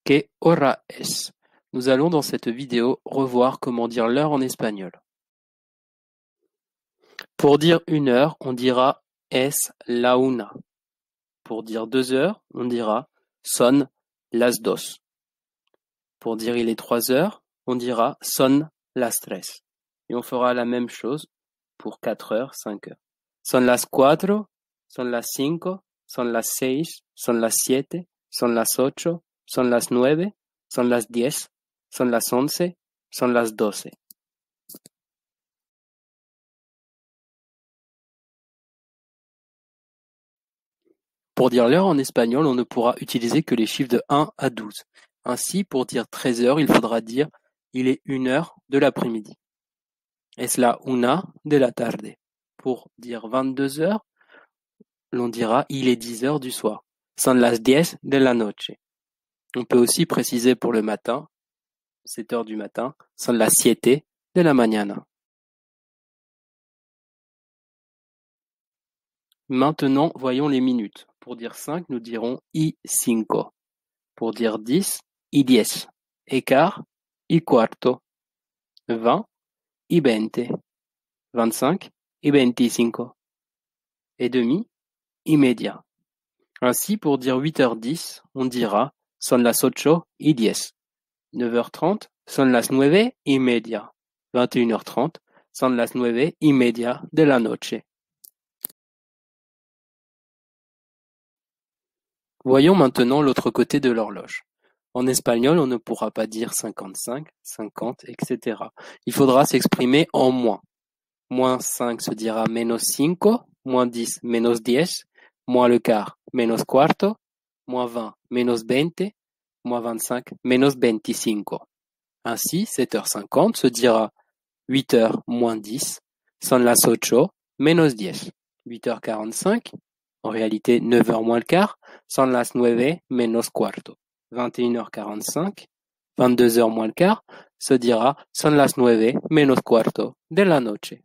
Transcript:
¿Qué hora es? Nous allons dans cette vidéo revoir comment dire l'heure en espagnol. Pour dire 1 heure, on dira es la una. Pour dire 2 heures, on dira son las dos. Pour dire il est 3 heures, on dira son las tres. Et on fera la même chose pour 4 heures, 5 heures. Son las cuatro, son las cinco, son las seis, son las siete, son las ocho, son las nueve, son las 10, son las 11, son las 12. Pour dire l'heure en espagnol, on ne pourra utiliser que les chiffres de 1 à 12. Ainsi, pour dire 13 heures, il faudra dire il est 1 heure de l'après-midi. Es la una de la tarde. Pour dire 22 heures, l'on dira il est 10 heures du soir. Son las 10 de la noche. On peut aussi préciser pour le matin, 7 heures du matin, son las 7 de la mañana. Maintenant, voyons les minutes. Pour dire 5, nous dirons y cinco. Pour dire 10, y diez. Quart, y cuarto. 20, y veinte. 25, y veinticinco. Et demi, y media. Ainsi, pour dire 8h10, on dira son las 8:10. 9h30, son las 9:30. 21h30, son las 9:30 de la noche. Voyons maintenant l'autre côté de l'horloge. En espagnol, on ne pourra pas dire 55, 50, etc. Il faudra s'exprimer en moins. Moins 5 se dira menos 5, moins 10, menos 10, moins le quart, menos cuarto, moins 20, menos 20, moins 25, menos 25. Ainsi, 7h50 se dira 8h moins 10, son las 8 menos 10. 8h45, en réalité 9h moins le quart, son las 9 menos cuarto. 21h45, 22h moins le quart, se dira son las 9 menos cuarto de la noche.